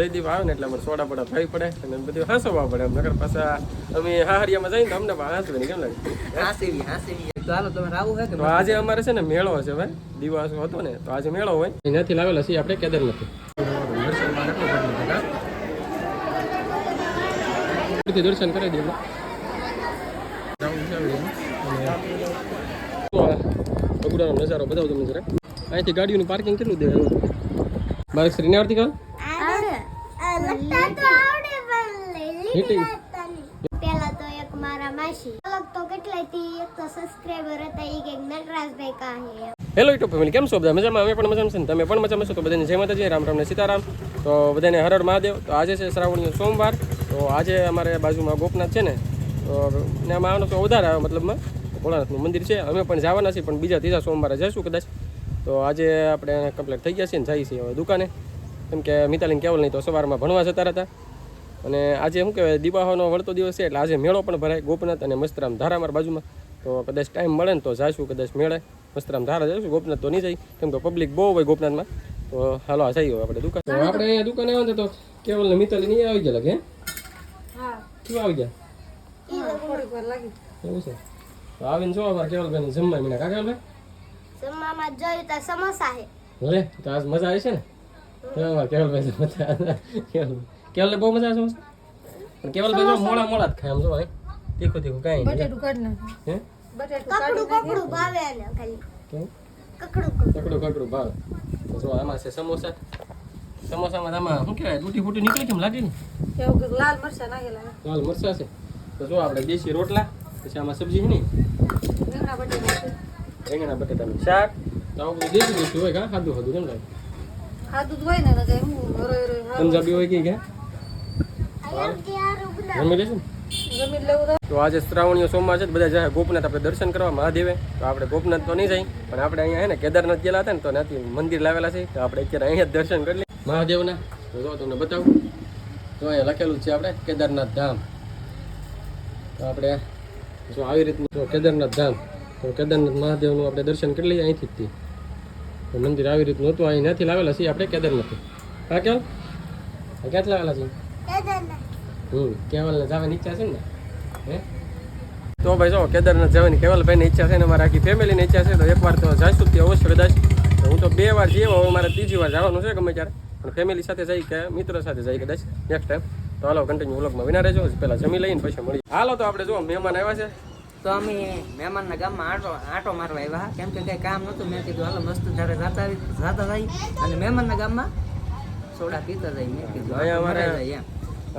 જયદીપ આવે ને એટલે અમારે સોડા પડા થઈ પડે અને બધું હાંસવા પડે એમ નગર પાછા અમે હાહરિયામાં જઈને અમને હાંસવે ને કેમ લાગે તો હાલો તમે આવું હે કે તો આજે અમારે છે ને મેળો હશે ભાઈ દિવસ હતો ને તો આજે મેળો હોય એનાથી લાવેલા છીએ આપણે કેદારનાથ દર્શન કરી દઈએ બગુડાનો નજારો બતાવું તમને જરા અહીંથી ગાડીઓનું પાર્કિંગ કેટલું દેવાય બાળક શ્રીને આવડતી કાલ પેલા તો એક મારા માસી અલગ તો કેટલાય થી એક તો સબસ્ક્રાઇબર હતા ઈ કે નટરાજભાઈ કાહે. હેલો યુટ્યુબ ફેમિલી કેમ છો બધા મજામાં? અમે પણ મજામાં છે ને તમે પણ મજામાં છો તો બધાને જય માતાજી, રામ રામ ને સીતારામ. તો બધાને હર હર મહાદેવ. તો આજે છે શ્રાવણીયો સોમવાર. તો આજે અમારે બાજુમાં ગોપનાથ છે ને તો એમાં આવવાનો તો ઉધાર આવે મતલબમાં ભોળાનાથનું મંદિર છે. અમે પણ જવાના છીએ પણ બીજા ત્રીજા સોમવારે જઈશું કદાચ. તો આજે આપણે કમ્પ્લીટ થઈ ગયા છીએ ને જઈએ છીએ હવે દુકાને, કેમ કે મિતાલીને કેવલ નહીં તો સવારમાં ભણવા જતા હતા. અને આજે શું કહેવાય દિવાળીનો વળતો દિવસ છે એટલે આજે મેળો પણ ભરાય ગોપનાથ અને મસ્તરામ ધારા અમારા બાજુમાં. તો કદાચ ટાઈમ મળે ને તો જઈશું કદાચ મેળે મસ્તરામ ધારા જઈશું. ગોપનાથ તો નહીં જાય કેમ કે પબ્લિક બહુ હોય ગોપનાથમાં. તો હાલો આ જઈએ આપણે દુકાન. આપણે અહીંયા દુકાને આવે તો કેવલ ને મિતાલી નહીં આવી ગયા લાગે? હા શું આવી ગયા? એવું છે તો આવીને જો અમારે કેવલભાઈ જમવા મીના કાકા ભાઈ જમવામાં જોયું તો સમોસા હે. ભલે તો આજ મજા આવી છે ને કેવલભાઈ મજા કેવલને બહુ મજા આવે પણ કેવલભાઈ જો મોડા મોડા જ ખાય આમ જો તીખું તીખું કાંઈ હે કકડું ભાવે ને ખાલી કેમ કકડું કકડું ભાવે. તો જો આમાં છે સમોસા. સમોસામાં આમાં શું કહેવાય તૂટી ફૂટી નીકળી કેમ લાગે ને લાલ મરચા નાખેલા લાલ મરચા છે. તો જો આપણે દેશી રોટલા પછી આમાં સબ્જી છે ને રીંગણા બટેટાનું શાક તો આવું બધું દેશી દેશી હોય કા ખાધું ખાધું કેમ લાગે ખાધું જ હોય ને પંજાબી હોય કે જમી લેશું. તો આજે શ્રાવણીયો સોમવાર છે બધા જાય ગોપનાથ આપણે દર્શન કરવા મહાદેવે. તો આપણે ગોપનાથ તો નહીં જાય પણ આપણે અહીંયા હે ને કેદારનાથ ગયેલા હતા ને તો ત્યાંથી મંદિર લાવેલા છે તો આપણે અત્યારે અહીંયા જ દર્શન કરી લઈએ મહાદેવના. તો જો તમને બતાવું તો અહીંયા લખેલું છે આપણે કેદારનાથ ધામ. તો આપણે જો આવી રીતનું જો કેદારનાથ ધામ તો કેદારનાથ મહાદેવનું આપણે દર્શન કરી લઈએ અહીંથી જ. તો મંદિર આવી રીતનું હતું અહીં નથી લાવેલા છીએ આપણે કેદારનાથ. હા કેમ ક્યાંથી લાવેલા છીએ? કેવલને જવાની ઈચ્છા છે ને હે તો ભાઈ જો કેદારનાથ જવાની કેવલભાઈની ઈચ્છા છે ને અમારા આખી ફેમિલીની ઈચ્છા છે. તો એકવાર તો જઈશું ત્યાં અવશ્ય કદાચ. હું તો 2 વાર જઈએ હવે મારે 3જી વાર જવાનું છે ગમે ત્યારે પણ ફેમિલી સાથે જઈ કે મિત્રો સાથે જઈ કદાચ નેક્સ્ટ ટાઈમ. તો હાલો કન્ટિન્યુ વ્લોગમાં વિના રહેજો. પહેલાં જમી લઈને પછી મળીએ. હાલો તો આપણે જો મહેમાન આવ્યા છે તો અમે મહેમાનના ગામમાં આટો મારવા આવ્યા કેમ કે કંઈ કામ નહોતું. મેં કીધું હાલો મસ્ત ધારે જાતા જાય અને મહેમાનના ગામમાં સોડા પીતા જાય. મેં કીધું અહીંયા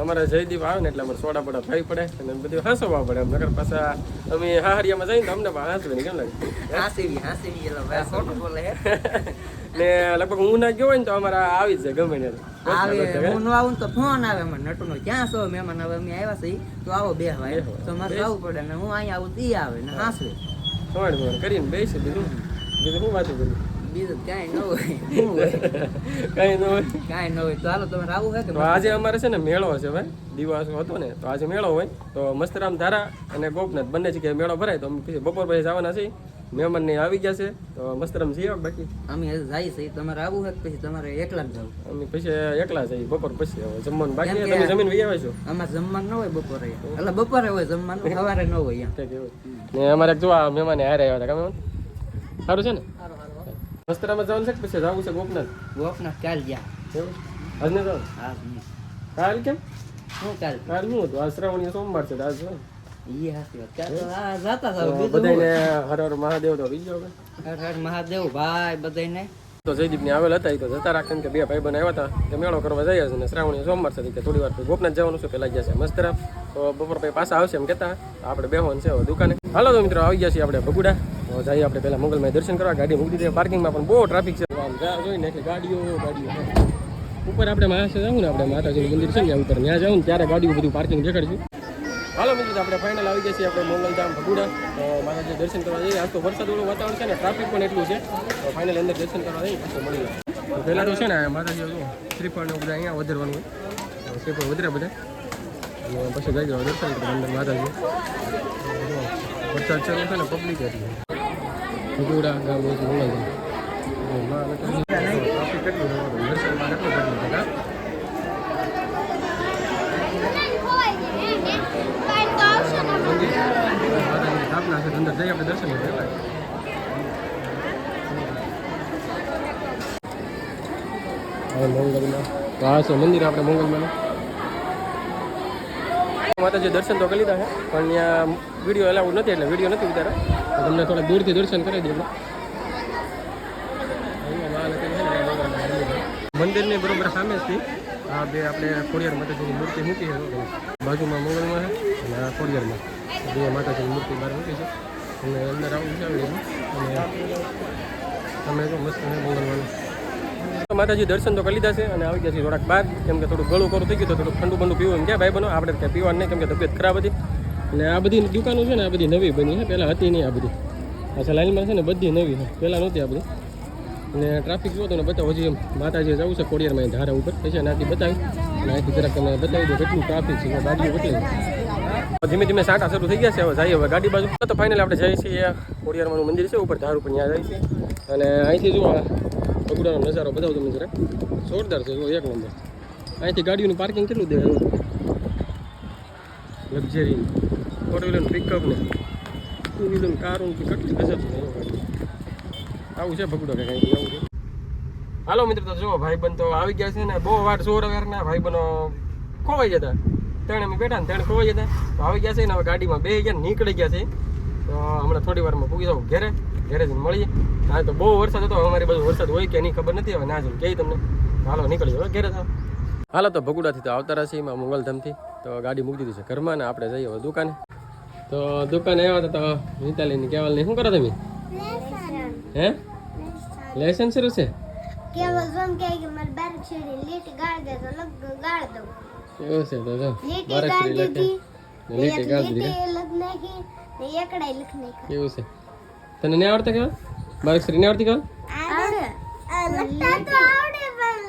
અમારે જયદીપ આવે ને એટલે અમારે સોડા પડા થઈ પડે અને બધું હાંસવા પડે એમ નગર પાછા અમે હાહરિયામાં જઈને તો અમને હાંસવે ને કેમ લાગે ખોટું બોલે ને લગભગ હું ના ગયો હોય ને તો અમારે આવી જ જાય ગમે ને આવે. હું ન આવું તો ફોન આવે મને નટુનો ક્યાં છો મહેમાન હવે અમે આવ્યા છે તો આવો બેહવા તો મારે આવવું પડે ને હું અહીંયા આવું ઈ આવે ને હાંસવે સવારે કરીને બેસી બીજું હું વાતું કરું બીજું કાંઈ ન હોય કઈ ન હોય કાંઈ ન હોય. તો હાલો તમારે આવું હે કે આજે અમારે છે ને મેળો હશે ભાઈ દિવસ હતો ને તો આજે મેળો હોય તો મસ્તરામ ધારા અને ગોપનાથ બંને જગ્યાએ મેળો ભરાય. તો અમે પછી બપોર પછી જવાના છીએ. મહેમાન ને આવી ગયા છે તો મસ્તરામ જઈએ બાકી અમે જાય છે. તમારે આવું હે પછી તમારે એકલા જ જવું? અમે પછી એકલા જઈએ બપોર પછી હવે જમવાનું બાકી તમે જમીન વહી આવ્યા છો? અમારે જમવાનું ન હોય બપોરે એટલે બપોરે હોય જમવાનું સવારે ન હોય ને અમારે જો આ મહેમાને હારે આવ્યા હતા કામ સારું છે ને મસ્તરામાં જવાનું છે કે પછી જવું છે ગોપનાથ? ગોપનાથ કાલ ગયા એવું આજ ને જવાનું? હા કાલ કેમ? શું કાલ કાલ શું હતું? આજ શ્રાવણીય સોમવાર છે આજ હોય ઈ હાથી વાત કાલ તો આ જાતા જાવ બધાને હર હર મહાદેવ તો બીજો હર હર મહાદેવ ભાઈ બધાને. તો જયદીપ ની આવેલ હતા એ તો જતા રાખે કે 2 ભાઈ બન આવ્યા હતા કે મેળો કરવા જઈએ છે ને શ્રાવણીય સોમવાર છે કે થોડી વાર ગોપનાથ જવાનું છે પેલા ગયા છે મસ્તરામ. તો બપોર પછી પાછા આવશે એમ કહેતા આપણે બેહવાનું છે હવે દુકાને. હાલો તો મિત્રો આવી ગયા છીએ આપણે ભગુડા. તો જઈએ આપણે પહેલા મંગલમાં દર્શન કરવા. ગાડી મૂકી દીધી પાર્કિંગમાં પણ બહુ ટ્રાફિક છે આમ જોઈને એટલે ગાડીઓ ઉપર આપણે મહારાષ્ટ્ર જવું ને આપણે માતાજીનું મંદિર છે ને ઉપર ત્યાં જાઉં ને ત્યારે ગાડીઓ બધું પાર્કિંગ દેખાડશું. હાલો મિત્રો આપણે ફાઇનલ આવી ગયા છીએ આપણે મંગલધામ ભગુડા. તો માતાજી દર્શન કરવા જઈએ. આજ તો વરસાદવાળું વાતાવરણ છે ને ટ્રાફિક પણ એટલું છે. તો ફાઇનલ અંદર દર્શન કરવા જઈએ પછી મળીએ. તો પહેલાં તો છે ને માતાજી શ્રીફળ બધા અહીંયા વધારવાનું હોય. શ્રીફળ વધરે બધા અને પછી જઈ જાવ દર્શન કરવા અંદર માતાજી. વરસાદ ચાલુ છે ને પબ્લિક હતી ભગુડા ગામ મંગલધામ. ટ્રાફિક કેટલું દર્શનમાં કેટલું કેટલું છે અંદર જઈ આપણે દર્શન કરીએ. હવે મોંગલમાં તો આ છે મંદિર આપણે મોંગલમાં માતાજી દર્શન તો કરી લીધા છે પણ ત્યાં વિડીયો એલાઉડ નથી એટલે વિડીયો નથી ઉતારા તો તમને થોડા દૂરથી દર્શન કરી દઈએ. મંદિરની બરોબર સામે જ આ બે આપણે ખોડિયાર માતાજીની મૂર્તિ મૂકી છે બાજુમાં મોગલમાં છે અને આ ખોડિયારમાં બે માતાજીની મૂર્તિ બહાર મૂકી છે અને અંદર આવું છે અને તમે જો મસ્ત છે મોગલવાનું. માતાજી દર્શન તો કરી લીધા છે અને આવી ગયા છે થોડાક બહાર કેમ કે થોડું ગળું કરું થઈ ગયું તો થોડું ઠંડુ બંડુ પીવું એમ ક્યાં ભાઈ બનો આપણે ક્યાં પીવાનું નહીં કેમ કે તબિયત ખરાબ હતી અને આ બધી દુકાનો છે ને આ બધી નવી બની છે પહેલાં હતી નહીં આ બધી અચ્છા લાઈનમાં છે ને બધી નવી છે પહેલાં નહોતી આ બધી અને ટ્રાફિક જોવો તો ને બતાવો હજી માતાજી જવું છે ખોડિયારમાં ધારા ઉપર પછી ત્યાંથી બતાવી અને અહીંથી જરાક તમને બતાવી દો કેટલું ટ્રાફિક છે ગાડીઓ કેટલી ધીમે ધીમે સાંટા શરૂ થઈ ગયા છે હવે જઈએ હવે ગાડી બાજુ તો ફાઇનલ આપણે જઈએ છીએ ખોડિયારમાંનું મંદિર છે ઉપર ધાર ઉપર ત્યાં જાય છે અને અહીંથી જુઓ બગુડાનો નજારો બતાવો તમને જરાક જોરદાર છે જો એક નંબર. અહીંથી ગાડીઓનું પાર્કિંગ કેટલું દેવાય લક્ઝરી ફોર વ્હીલર પિકઅપ ને ટુ વ્હીલર કારું કેટલી ગજબ છે આવું છે ભગુડા કંઈક અહીંથી આવું છે. હાલો મિત્રો તો જુઓ ભાઈબંધ તો આવી ગયા છે ને બહુ વાર જોર વેરના ભાઈબંધો ખોવાઈ જતા ત્રણે અમે બેઠા ને ત્રણે ખોવાઈ જતા તો આવી ગયા છે ને હવે ગાડીમાં બે ગયા નીકળી ગયા છે તો હમણાં થોડી વારમાં પૂગી જાવ ઘરે જઈને મળીએ. હા તો બહુ વરસાદ હતો અમારી બાજુ વરસાદ હોય કે નહીં ખબર નથી હવે ના જઈને કહી તમને હાલો નીકળી હવે ઘરે જાવ. હાલો તો ભગુડાથી તો આવતા રહ્યા છીએ મંગલધામથી તો ગાડી મૂકી દીધી છે ઘરમાં ને આપણે જઈએ હવે દુકાને. તો દુકાને આવ્યા હતા તો મિતાલીની કહેવાલની શું કરો તમે હે લેસન શરૂ છે કેવલ જોમ કે મારે બાર છેડી લીટ ગાળ દે તો લગ ગાળ દઉં એવું છે તો જો લીટી બારક ગાળ શ્રી દીધી લીટી ગાળ દીધી લીટી લગ નાખી ને એકડાઈ લખ નાખી એવું છે તને નહીં આવડતા કેવા બારક શ્રી નહીં આવડતી કેવા આવડે લખતા તો આવડે પણ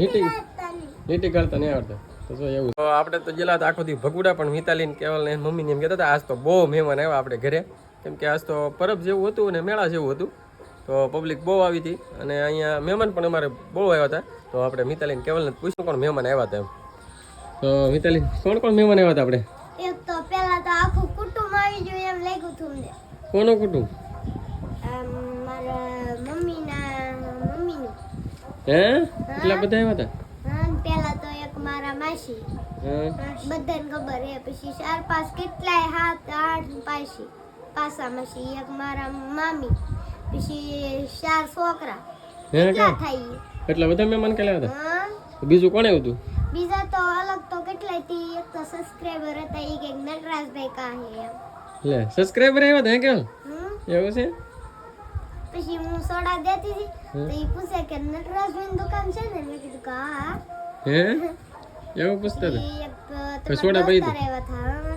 લીટી ગાળતા નહીં લીટી ગાળતા નહીં આવડતા તો જો એવું તો આપણે તો ગયેલા હતા આખો દી ભગુડા પણ મિતાલીને કેવલ ને મમ્મીને એમ કહેતા હતા આજ તો બહુ મહેમાન આવ્યા આપણે ઘરે કેમ કે આજ તો પરબ જેવું હતું અને મેળા જેવું હતું તો પબ્લિક બહુ આવી હતી અને અહીંયા મહેમાન પણ અમારે બહુ આવ્યા હતા તો આપણે મિતાલીને કેવલને પૂછ્યું કોણ મહેમાન આવ્યા હતા એમ તો મિતાલી કોણ મહેમાન આવ્યા હતા આપણે એક તો પેલા તો આખું કુટુંબ આવી ગયું એમ લાગ્યું હતું મને કોનું કુટુંબ મારા મમ્મીનું હે એટલા બધા આવ્યા હતા હા પેલા તો એક મારા માસી હા બધાને ખબર હે પછી 4-5 કેટલાય 7-8 પાસા માસી એક મારા મામી પછી 4 છોકરા હે કેટલા કે થાય એટલા બધા મહેમાન કે આવ્યા હા હતા બીજું કોણ આવ્યું હતું બીજા તો અલગ તો કેટલાય થી એક તો સબસ્ક્રાઇબર હતા ઈ કે નટરાજભાઈ કા હે એમ લે સબસ્ક્રાઇબર આવ્યા હતા હે કેવલ એવું છે પછી હું સોડા દેતી હતી તો ઈ પૂછે કે નટરાજભાઈની દુકાન છે ને મેં કીધું કે હા હે એવું પૂછતા હતા ઈ એક પછી સોડા પી દોસ્તાર આવ્યા હતા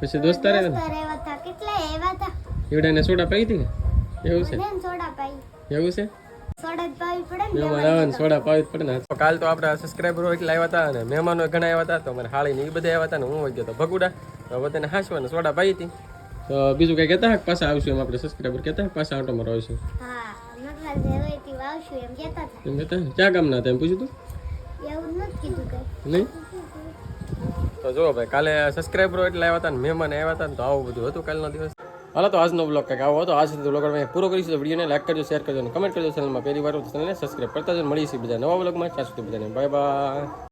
પછી દોસ્તાર આવ્યા દોસ્તાર આવ્યા હતા કેટલાય આવ્યા હતા હતા એવડાને સોડા પાઈ હતી કે એવું છે મને સોડા પાઈ એવું છે સોડા જ પાવી પડે ને મહેમાન આવે ને સોડા પાવી જ પડે ને કાલ તો આપણે સબસ્ક્રાઈબરો એટલા આવ્યા હતા અને મહેમાનો ઘણા આવ્યા હતા તો અમારે હાળી ને એ બધા આવ્યા હતા ને હું હોય ગયો તો ભગુડા તો બધાને હાંસવા ને સોડા પાઈ હતી તો બીજું કઈ કહેતા પાછા આવશું એમ આપણે સબસ્ક્રાઈબર કહેતા પાછા આટો મારો આવશું હા નટરાજ વેતી વાવશું એમ કહેતા હતા એમ કહેતા ક્યાં ગામના હતા એમ પૂછ્યું તું એવું નથી કીધું કઈ નહીં તો જો ભાઈ કાલે સબસ્ક્રાઈબરો એટલા આવ્યા હતા ને મહેમાન આવ્યા હતા ને તો આવું બધું હતું કાલનો દિવસ. હાલો તો આજનો બ્લોગ કંઈક આવો હતો. આજ સુધી બ્લોગ પૂરો કરીશું તો વિડીયોને લાઈક કરજો, શેર કરજો અને કમેન્ટ કરજો. ચેનલમાં પહેલી વાર ચેનલને સબસ્ક્રાઈબ કરતા જ મળીશું બીજા નવા બ્લોગમાં. ત્યાં સુધી બધાને બાય બાય.